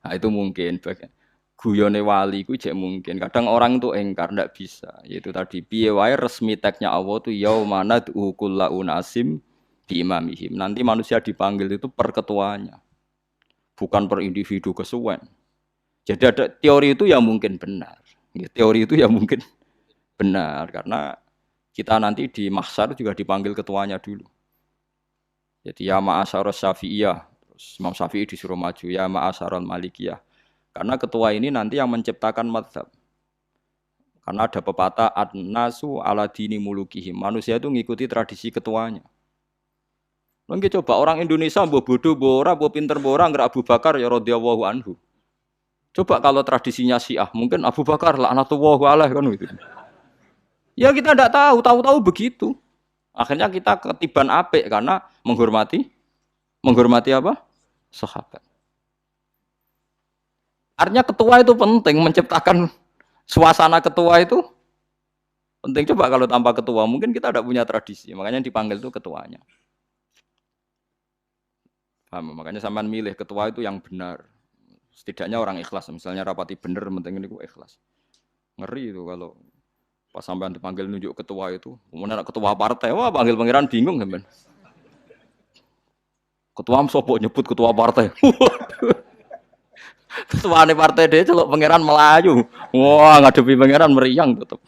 Nah, itu mungkin guyone wali ku jek mungkin. Kadang orang itu engkar ndak bisa. Yaitu tadi piye wae resmi teksnya Allah tuh yaumana kullu unasim di imamihim. Nanti manusia dipanggil itu per ketuanya, bukan per individu kesuwen. Jadi ada teori itu yang mungkin benar. Ya, teori itu yang mungkin benar karena kita nanti di mahsyar juga dipanggil ketuanya dulu. Jadi ya ma'asyarus syafi'iyah, terus Imam Syafi'i disuruh maju ya ma'asyarul malikiyah. Karena ketua ini nanti yang menciptakan mazhab. Karena ada pepatah an-nasu ala dini mulukihim. Manusia itu ngikuti tradisi ketuanya. Mungkin coba orang Indonesia mbok bodoh, mbok ora, mbok pinter, mbok ora, nggak Abu Bakar ya radhiyallahu anhu. Coba kalau tradisinya Syiah, mungkin Abu Bakar laknatullah alaih kan gitu. Ya kita tidak tahu, tahu-tahu begitu. Akhirnya kita ketiban apik karena menghormati apa? Sahabat. Artinya ketua itu penting, menciptakan suasana ketua itu penting. Coba kalau tanpa ketua, mungkin kita tidak punya tradisi. Makanya dipanggil itu ketuanya. Paham? Makanya sampean milih ketua itu yang benar. Setidaknya orang ikhlas. Misalnya rapati benar, penting ini ikhlas. Ngeri itu kalau pas sampean dipanggil nunjuk ketua itu, kemudian ketua partai, wah panggil pangeran bingung sampean. Ketua sopo nyebut ketua partai. Ketuane partai dia celok pangeran Melayu. Wah, ngadepi pangeran meriang tetep.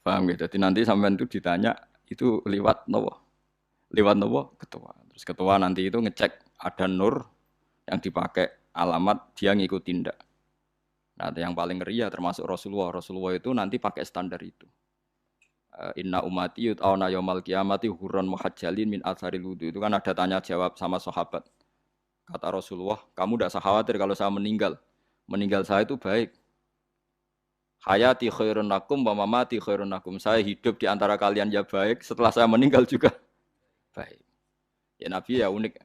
Paham gitu. Jadi nanti sampean itu ditanya itu lewat nopo? Lewat nopo? Ketua. Terus ketua nanti itu ngecek ada nur yang dipakai alamat dia ngikutin ndak. Nah, yang paling ngeri ya termasuk Rasulullah. Rasulullah itu nanti pakai standar itu. Inna umati yut'auna yaumal qiyamati hurran muhajjalin min atharil wudu. Itu kan ada tanya jawab sama sahabat. Kata Rasulullah, kamu tidak usah khawatir kalau saya meninggal. Meninggal saya itu baik. Hayati khairun lakum wa mamati khairun lakum. Saya hidup di antara kalian ya baik, setelah saya meninggal juga baik. Ya Nabi ya unik.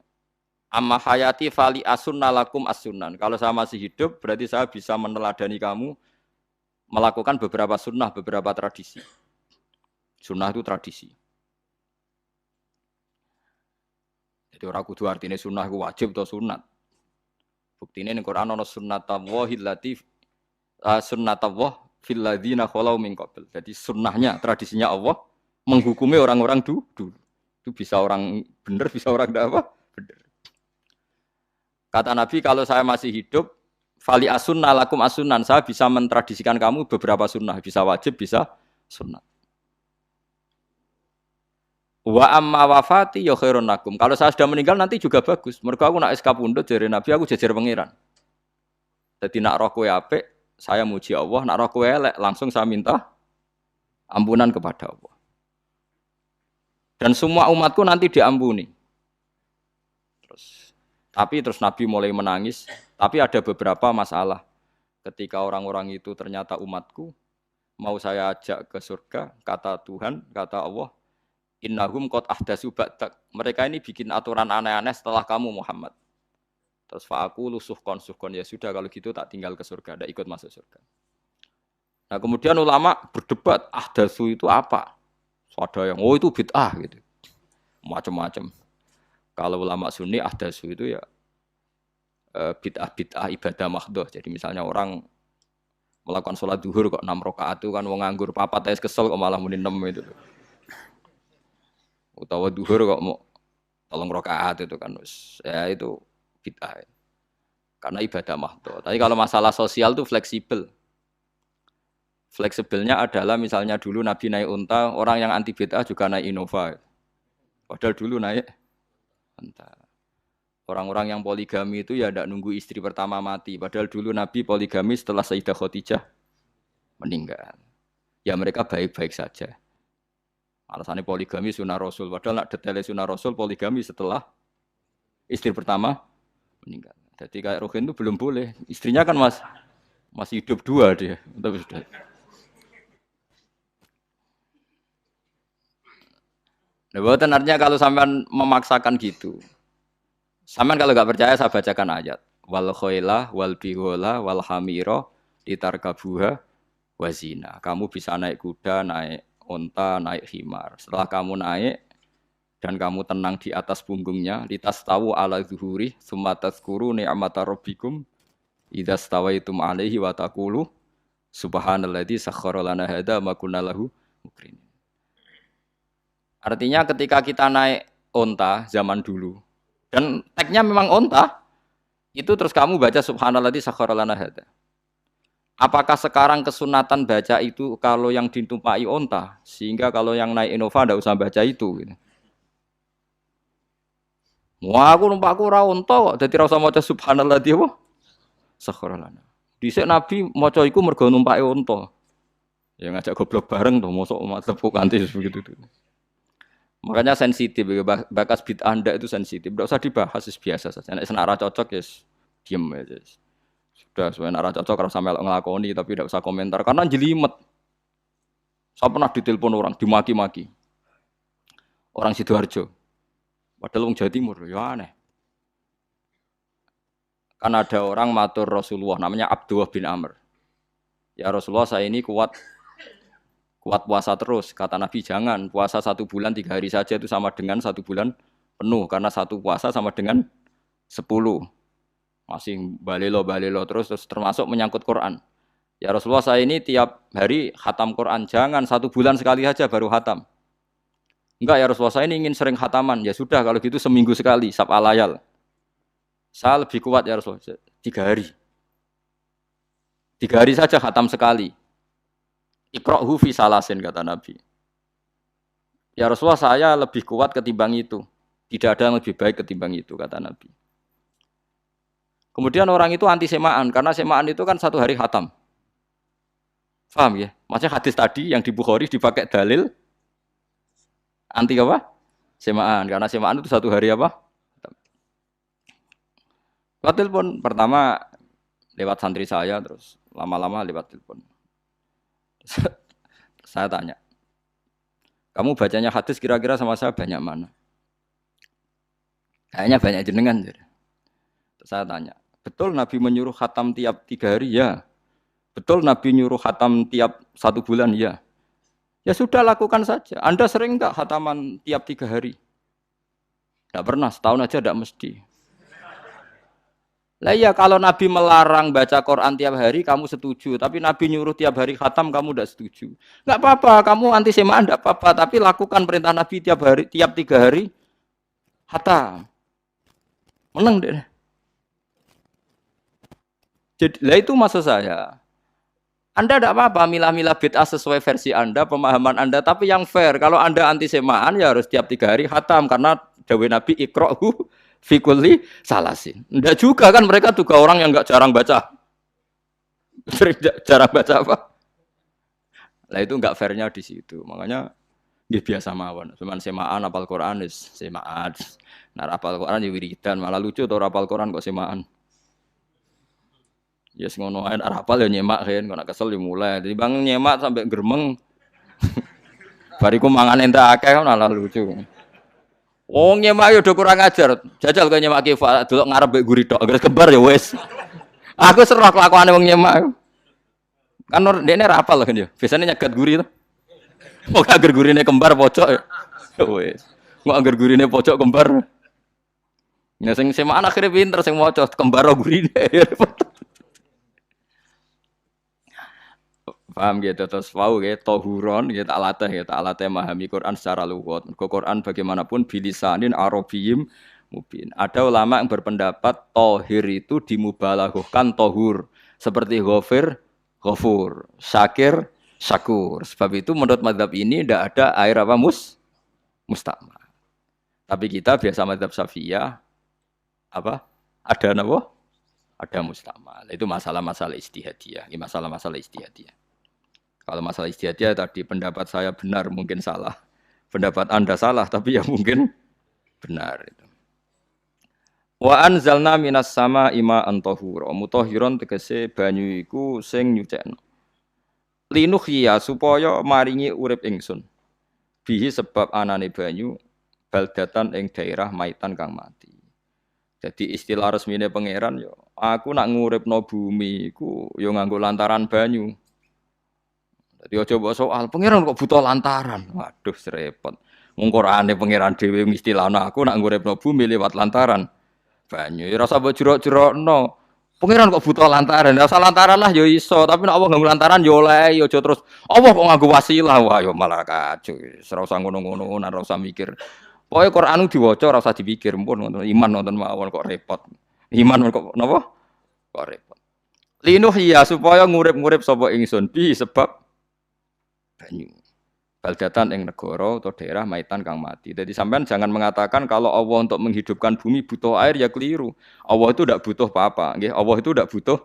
Amma hayati fali asunna lakum as-sunan. Kalau saya masih hidup, berarti saya bisa meneladani kamu melakukan beberapa sunnah, beberapa tradisi. Sunnah itu tradisi. Jadi orang kudu artinya sunnah itu wajib atau sunat. Buktinya di Quran ada sunnatallahil latif sunnatullah fil ladzina khalau min qabl. Jadi sunnahnya, tradisinya Allah menghukumi orang-orang dulu. Itu bisa orang benar, bisa orang tidak apa? Benar. Kata Nabi, kalau saya masih hidup, fali asunna lakum asunan, saya bisa mentradisikan kamu beberapa sunnah, bisa wajib, bisa sunnah. Wa amma wafati ya khairun lakum. Kalau saya sudah meninggal nanti juga bagus. Mergo aku nak SK pundhut jare Nabi aku jejer pangeran. Dadi nak roh kowe apik, saya muji Allah, nak roh kowe elek langsung saya minta ampunan kepada Allah. Dan semua umatku nanti diampuni. Terus Nabi mulai menangis, tapi ada beberapa masalah. Ketika orang-orang itu ternyata umatku, mau saya ajak ke surga, kata Tuhan, kata Allah, innahum qad ahdatsu ba'dak. Mereka ini bikin aturan aneh-aneh setelah kamu Muhammad. Terus fa'aqulu suhqan ya sudah kalau gitu tak tinggal ke surga, tidak ikut masuk surga. Nah, kemudian ulama berdebat, ahdatsu itu apa? Ada yang itu bid'ah gitu. Macam-macam. Kalau ulama Sunni ahdatsu itu ya bid'ah ibadah mahdhah. Jadi misalnya orang melakukan sholat zuhur kok 6 rakaat itu kan wong nganggur papat ae kesel kok malah muni 6 itu. Utawa zuhur kok mau 3 rakaat itu kan ya itu bid'ah. Karena ibadah mahdhah. Tapi kalau masalah sosial itu fleksibel. Fleksibelnya adalah misalnya dulu Nabi naik unta, orang yang anti bid'ah juga naik Innova. Padahal dulu naik unta. Orang-orang yang poligami itu ya tidak nunggu istri pertama mati. Padahal dulu Nabi poligami setelah Sayyidah Khadijah meninggal. Ya mereka baik-baik saja. Alasannya poligami sunnah Rasul. Padahal nak detailnya sunnah Rasul poligami setelah istri pertama meninggal. Jadi kayak Ruhin itu belum boleh. Istrinya kan masih hidup 2 dia. Tapi sudah. Nah, bukan artinya kalau sampean memaksakan gitu. Sampean kalau nggak percaya saya bacakan ayat. Wal khailah wal bihola wal hamira litarkabuha wazina. Kamu bisa naik kuda, naik unta, naik himar. Setelah kamu naik, dan kamu tenang di atas punggungnya, litas tahu ala zuhuri, summa tazkuru ni'mata rabbikum idza stawaitum alaihi wa taqulu subhanalladzi sakhkhara lana hadza ma kunna lahu muqrinin. Artinya ketika kita naik onta zaman dulu dan tagnya memang onta, itu terus kamu baca subhanalladzi sakhkhara lana hadza. Apakah sekarang kesunatan baca itu kalau yang ditumpai onta, sehingga kalau yang naik Innova tidak usah baca itu? Gitu. Wah, aku numpakku ora onta kok, dadi ora usah maca subhanalladzi apa? Sakhkhara lana. Dhisik Nabi maca iku mergo numpake onta. Ya ngajak goblok bareng to, mosok mantep kanthi begitu tuh. Makanya sensitif, bakas bid'ah Anda itu sensitif. Tidak usah dibahas, biasa saja. Nek senara cocok ya diem aja. Sudah, sebenarnya nara cocok kalau sampai ngelakoni, tapi tidak usah komentar karena jelimet. Saya pernah ditelepon orang, dimaki-maki. Orang Sidoarjo. Padahal orang Jawa Timur, ya aneh. Kan ada orang matur Rasulullah, namanya Abdullah bin Amr. Ya Rasulullah, saya ini kuat puasa terus. Kata Nabi, jangan puasa 1 bulan 3 hari saja itu sama dengan 1 bulan penuh. Karena 1 puasa sama dengan 10. Masih balelo terus termasuk menyangkut Quran. Ya Rasulullah, saya ini tiap hari khatam Quran. Jangan 1 bulan sekali saja baru khatam. Enggak ya Rasulullah, saya ini ingin sering khataman. Ya sudah, kalau gitu seminggu sekali, sab'a layal. Saya lebih kuat ya Rasulullah, 3 hari. 3 hari saja khatam sekali. Iqra'hu fi salasin, kata Nabi. Ya Rasulullah, saya lebih kuat ketimbang itu. Tidak ada yang lebih baik ketimbang itu, kata Nabi. Kemudian orang itu anti semaan, karena semaan itu kan 1 hari khatam. Paham ya? Maksudnya hadis tadi yang di Bukhari dipakai dalil anti apa? Semaan, karena semaan itu 1 hari apa? Lewat telepon, pertama lewat santri saya, terus lama-lama lewat telepon. Saya tanya, kamu bacanya hadis kira-kira sama saya banyak mana? Kayaknya banyak jenengan. Terus saya tanya, betul Nabi menyuruh khatam tiap 3 hari? Ya. Betul Nabi nyuruh khatam tiap 1 bulan? Ya. Ya sudah, lakukan saja. Anda sering enggak khataman tiap 3 hari? Enggak pernah, setahun aja enggak mesti. Lah iya, kalau Nabi melarang baca Quran tiap hari kamu setuju, tapi Nabi nyuruh tiap hari khatam kamu enggak setuju. Enggak apa-apa, kamu anti semaan enggak apa-apa, tapi lakukan perintah Nabi tiap 3 hari khatam. Menang deh. Jadi, lah itu maksud saya. Anda tidak apa-apa milah-milah bid'ah sesuai versi Anda, pemahaman Anda, tapi yang fair. Kalau Anda anti semaan ya harus tiap 3 hari khatam, karena dawuh Nabi iqra'hu fi kulli salasin. Enggak juga kan, mereka juga orang yang enggak jarang baca. Jarang baca apa? Lah itu enggak fairnya di situ. Makanya nggih biasa mawon. Cuman semaan apal Quran wis semaan. Nah, apal Quran ya wiridan, malah lucu to apal Quran kok semaan. Ya yes, ngono ae apal ya nyemak kan, kok kesel dimulai. Jadi bang nyemak sampai gremeng. Bariku mangan entek akeh malah lucu. Wong nyemak yo do kurang ajar. Jajal kok nyemak kifa delok ngarep mbek guri tok, anggere kembar ya wis. Aku serah kelakuane wong nyemak. Kan ndekne ra apal kan yo. Biasane nyegat guri to. Kok angger gurine kembar pojok ya. Wis. Kok angger gurine pojok kembar. Ya sing semaan akhire pinter sing maca kembar gurine. Paham gitu, terus wau gitu, tohuron gitu, tak latih memahami Quran secara lugat. Quran bagaimanapun bilisanin Arabiyyim mubin. Ada ulama yang berpendapat tohir itu dimubalaghahkan tohur, seperti ghafir, ghafur, syakir, syakur. Sebab itu menurut mazhab ini tidak ada air apa mustamal. Tapi kita biasa mazhab Syafi'iyah apa? Ada apa? Ada mustamal. Itu masalah-masalah ijtihadiyah, ini masalah-masalah ijtihadiyah. Kalau masalah ijtihadiyah tadi pendapat saya benar, mungkin salah. Pendapat Anda salah, tapi ya mungkin benar. Wa anzalna minas sama ima antahura. Mutahhiron tegese banyu iku sing nyucekno. Linuhya supaya maringi urip ingsun. Bihi sebab anane banyu baldatan ing daerah maitan kang mati. Jadi istilah resmine pangeran yo, aku nak nguripno bumi iku yo nganggo lantaran banyu. Jadi coba soal pangeran kok butuh lantaran. Waduh, serepot. Wong Qur'ane pangeran dhewe ngistilahno aku nak nguripno bumi lewat lantaran banyu. Ya rasa mbok jero-jerokno. Pangeran kok butuh lantaran. Ora usah lantaran lah ya iso, tapi nek Allah nganggo lantaran ya oleh, ya aja terus Allah kok nganggo wasilah. Wah ya malah kacau. Ora usah ngono-ngono, ora usah mikir. Pokoke Qur'an diwaca ora usah dipikir, pun iman nonton mawon kok repot. Iman kok napa? Kok repot. Linuh ya supaya ngurip-ngurip sapa ingsun bi sebab banyu. Baldatan ing negara atau daerah maitan kang mati. Jadi sampean jangan mengatakan kalau Allah untuk menghidupkan bumi butuh air ya keliru. Allah itu tidak butuh apa-apa. Allah itu tidak butuh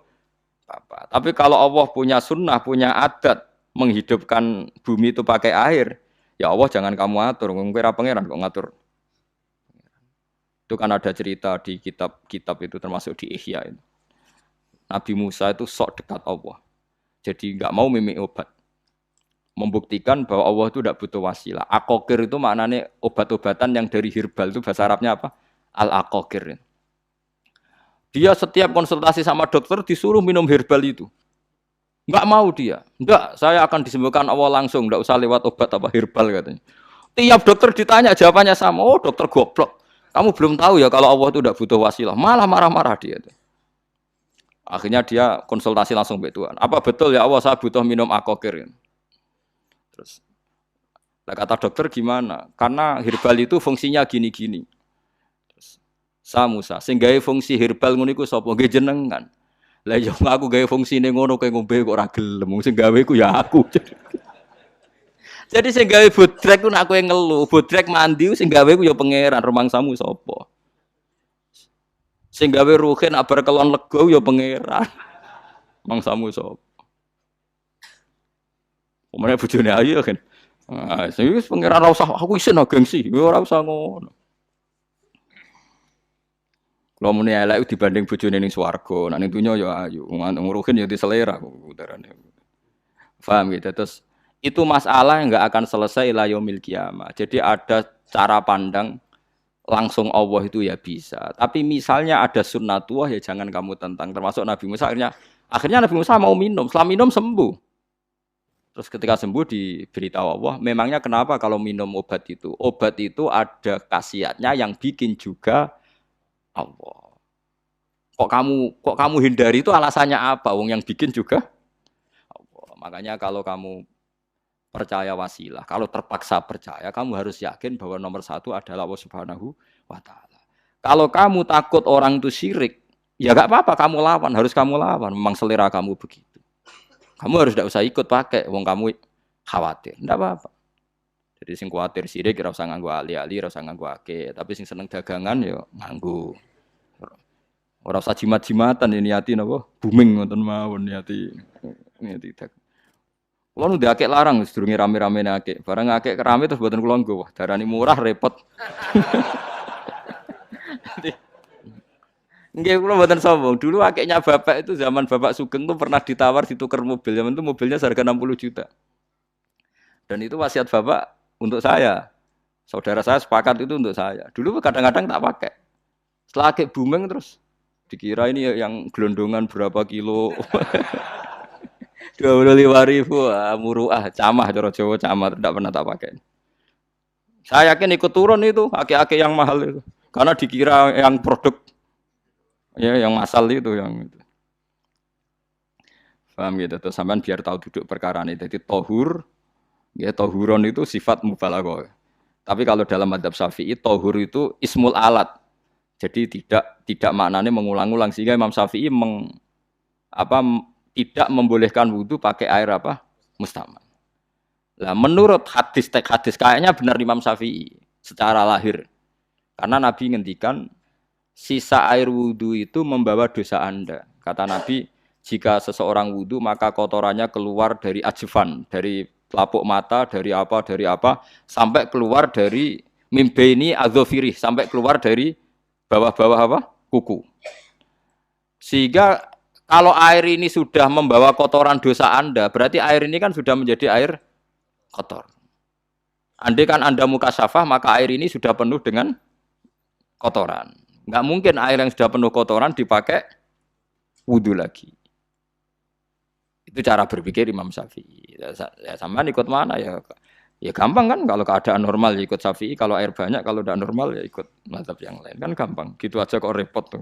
apa-apa. Tapi kalau Allah punya sunnah, punya adat menghidupkan bumi itu pakai air, ya Allah jangan kamu atur. Kira pangeran kok ngatur. Itu kan ada cerita di kitab-kitab itu termasuk di Ihya itu. Nabi Musa itu sok dekat Allah. Jadi enggak mau mimik obat. Membuktikan bahwa Allah itu tidak butuh wasilah. Akokir itu maknanya obat-obatan yang dari herbal itu bahasa Arabnya apa? Al-akokir. Dia setiap konsultasi sama dokter disuruh minum herbal itu. Enggak mau dia. Enggak, saya akan disembuhkan Allah langsung. Enggak usah lewat obat apa herbal katanya. Tiap dokter ditanya jawabannya sama. Oh dokter goblok. Kamu belum tahu ya kalau Allah itu tidak butuh wasilah. Malah marah-marah dia. Akhirnya dia konsultasi langsung ke Tuhan. Apa betul ya Allah saya butuh minum akokir? Terus, kata dokter gimana? Karena herbal itu fungsinya gini-gini. Sa Musa, sing gawe fungsi herbal ngono iku sapa? Nggih jenengan. Lah yo aku gawe fungsine ngono kowe ngombe kok ora gelem. Sing gawe ku ya aku. Jadi sing gawe bodrek ku nek kowe ngelu, bodrek mandi sing gawe ku ya pangeran, rumangsamu sapa? Sing gawe ruhin abar kelon lega ya pangeran. Mangsamu sapa? Omane bojone ayu kan. Ah, sing wis pangeran ora usah aku isin gengsi, ora usah ngono. Kalau muni elek dibanding bojone ning swarga, nek ning donya ya ayu, nguruhin ya diselera udarane. Paham gitu. Terus itu masalah yang enggak akan selesai ila yaumil qiyamah. Jadi ada cara pandang langsung Allah itu ya bisa. Tapi misalnya ada sunnatullah ya jangan kamu tentang. Termasuk Nabi Musa akhirnya Nabi Musa mau minum, setelah minum sembuh. Terus ketika sembuh diberitahu Allah, memangnya kenapa kalau minum obat itu? Obat itu ada khasiatnya yang bikin juga Allah. Kok kamu hindari itu alasannya apa? Wong yang bikin juga Allah. Makanya kalau kamu percaya wasilah, kalau terpaksa percaya, kamu harus yakin bahwa nomor satu adalah Allah Subhanahu wa Ta'ala. Kalau kamu takut orang itu syirik, ya gak apa-apa, kamu lawan, harus kamu lawan. Memang selera kamu begitu. Kamu harus tidak usah ikut pakai, wong kamu khawatir, tidak apa-apa. Jadi sing khawatir syirik, ora usah nganggo ali-ali, ora usah nganggo ake. Tapi sing seneng dagangan, yo nganggo. Ora usah jimat-jimatan ini niati napa? Booming ngoten mawon niati dagangan. Kulo nu akeh larang sedurunge rame-rame akeh. Barang akeh kerame terus mboten kula nggo. Wah, darani murah repot. Nggih kula mboten sombong. Dulu akehnya bapak itu zaman Bapak Sugeng tuh pernah ditawar ditukar mobil. Zaman itu mobilnya seharga 60 juta. Dan itu wasiat Bapak untuk saya. Saudara saya sepakat itu untuk saya. Dulu kadang-kadang tak pakai. Setelah akeh booming terus dikira ini yang gelondongan berapa kilo. 25.000 muruah, camah cara Jawa camah tidak pernah tak pakai. Saya yakin ikut turun itu akeh-akeh yang mahal itu. Karena dikira yang produk ya yang masal itu yang itu. Paham gitu. Terus sampean biar tahu duduk perkara ini. Jadi tohur ya tohuron itu sifat mubalaghah. Tapi kalau dalam madzhab Syafi'i tohur itu ismul alat. Jadi tidak maknanya mengulang-ulang sehingga Imam Syafi'i tidak membolehkan wudu pakai air apa? Mustamal. Lah menurut hadis kayaknya benar Imam Syafi'i secara lahir. Karena Nabi ngendikan sisa air wudu itu membawa dosa Anda. Kata Nabi, jika seseorang wudu maka kotorannya keluar dari ajfan, dari pelapuk mata, dari apa, sampai keluar dari mimbaini adzofirih, sampai keluar dari bawah-bawah apa? Kuku. Sehingga kalau air ini sudah membawa kotoran dosa Anda, berarti air ini kan sudah menjadi air kotor. Andai kan Anda mukasyafah, maka air ini sudah penuh dengan kotoran. Enggak mungkin air yang sudah penuh kotoran dipakai wudu lagi. Itu cara berpikir Imam Syafi'i. Ya sampean ikut mana ya? Ya gampang kan kalau keadaan normal ya ikut Syafi'i, kalau air banyak, kalau tidak normal ya ikut mazhab yang lain. Kan gampang. Gitu aja kok repot tuh.